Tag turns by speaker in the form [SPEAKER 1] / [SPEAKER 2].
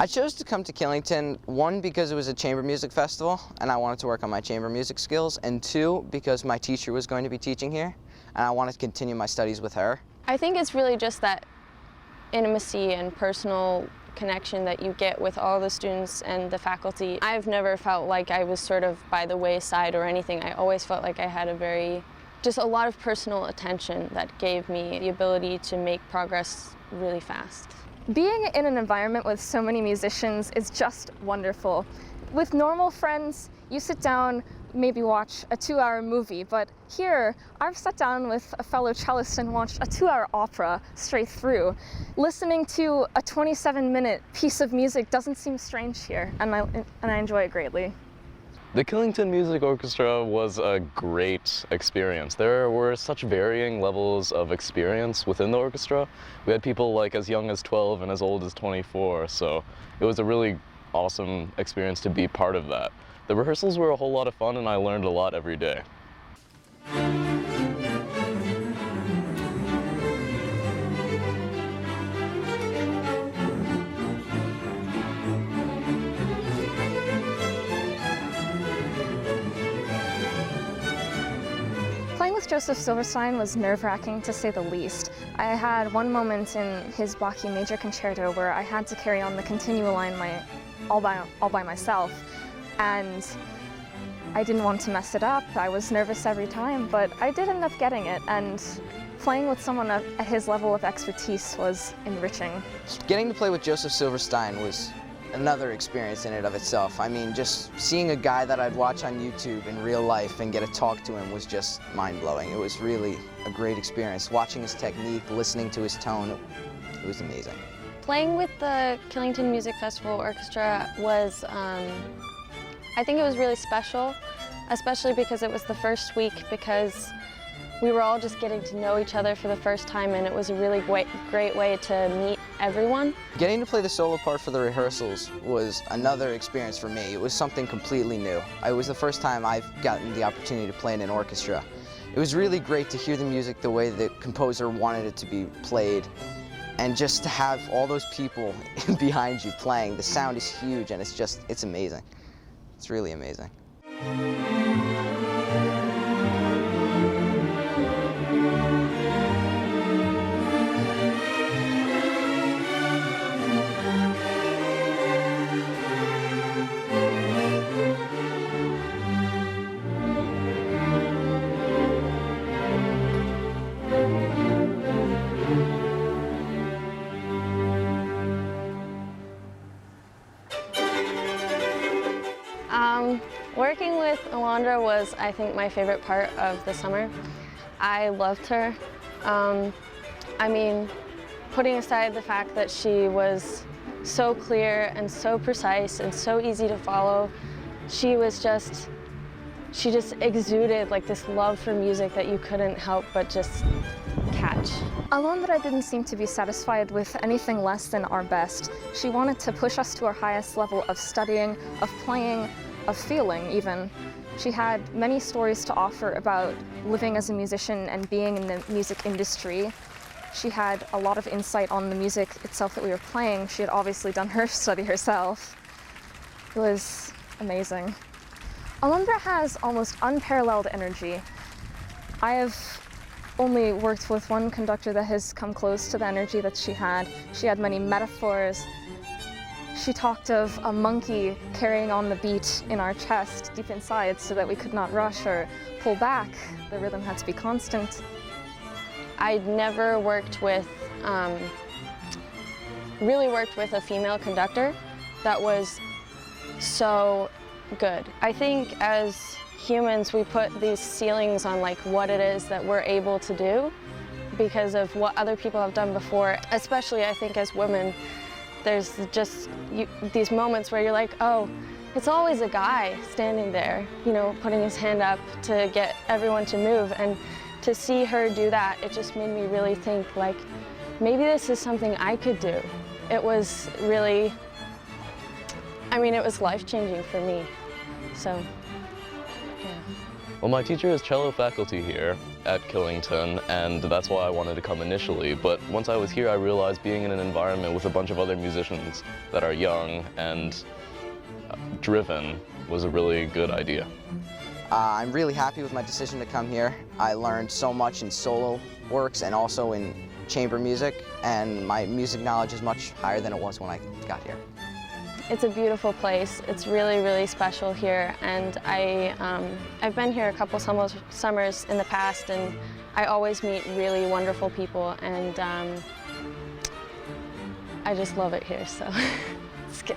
[SPEAKER 1] I chose to come to Killington, one, because it was a chamber music festival and I wanted to work on my chamber music skills, and two, because my teacher was going to be teaching here and I wanted to continue my studies with her.
[SPEAKER 2] I think it's really just that intimacy and personal connection that you get with all the students and the faculty. I've never felt like I was sort of by the wayside or anything. I always felt like I had just a lot of personal attention that gave me the ability to make progress really fast.
[SPEAKER 3] Being in an environment with so many musicians is just wonderful. With normal friends, you sit down, maybe watch a 2-hour movie, but here I've sat down with a fellow cellist and watched a 2-hour opera straight through. Listening to a 27-minute piece of music doesn't seem strange here, and I enjoy it greatly.
[SPEAKER 4] The Killington Music Orchestra was a great experience. There were such varying levels of experience within the orchestra. We had people like as young as 12 and as old as 24, so it was a really awesome experience to be part of that. The rehearsals were a whole lot of fun and I learned a lot every day.
[SPEAKER 3] Playing with Joseph Silverstein was nerve-wracking, to say the least. I had one moment in his Bach Major Concerto where I had to carry on the continuo line all by myself, and I didn't want to mess it up. I was nervous every time, but I did end up getting it, and playing with someone at his level of expertise was enriching.
[SPEAKER 1] Getting to play with Joseph Silverstein was another experience in and of itself. I mean, just seeing a guy that I'd watch on YouTube in real life and get to talk to him was just mind-blowing. It was really a great experience. Watching his technique, listening to his tone, it was amazing.
[SPEAKER 2] Playing with the Killington Music Festival Orchestra was, I think it was really special, especially because it was the first week, because we were all just getting to know each other for the first time, and it was a really great way to meet everyone.
[SPEAKER 1] Getting to play the solo part for the rehearsals was another experience for me. It was something completely new. It was the first time I've gotten the opportunity to play in an orchestra. It was really great to hear the music the way the composer wanted it to be played, and just to have all those people behind you playing. The sound is huge and it's amazing. It's really amazing.
[SPEAKER 2] Working with Alondra was, I think, my favorite part of the summer. I loved her. I mean, putting aside the fact that she was so clear and so precise and so easy to follow, she just exuded like this love for music that you couldn't help but just catch.
[SPEAKER 3] Alondra didn't seem to be satisfied with anything less than our best. She wanted to push us to our highest level of studying, of playing, of feeling even. She had many stories to offer about living as a musician and being in the music industry. She had a lot of insight on the music itself that we were playing. She had obviously done her study herself. It was amazing. Alondra has almost unparalleled energy. I have only worked with one conductor that has come close to the energy that she had. She had many metaphors. She talked of a monkey carrying on the beat in our chest deep inside so that we could not rush or pull back. The rhythm had to be constant.
[SPEAKER 2] I'd never really worked with a female conductor that was so good. I think as humans we put these ceilings on like what it is that we're able to do because of what other people have done before, especially I think as women. There's just these moments where you're like, oh, it's always a guy standing there, you know, putting his hand up to get everyone to move. And to see her do that, it just made me really think, like, maybe this is something I could do. It was really, I mean, it was life-changing for me. So, yeah.
[SPEAKER 4] Well, my teacher is cello faculty here at Killington, and that's why I wanted to come initially. But once I was here, I realized being in an environment with a bunch of other musicians that are young and driven was a really good idea.
[SPEAKER 1] I'm really happy with my decision to come here. I learned so much in solo works and also in chamber music, and my music knowledge is much higher than it was when I got here.
[SPEAKER 2] It's a beautiful place. It's really, really special here, and I've been here a couple summers in the past, and I always meet really wonderful people, and I just love it here, so it's good.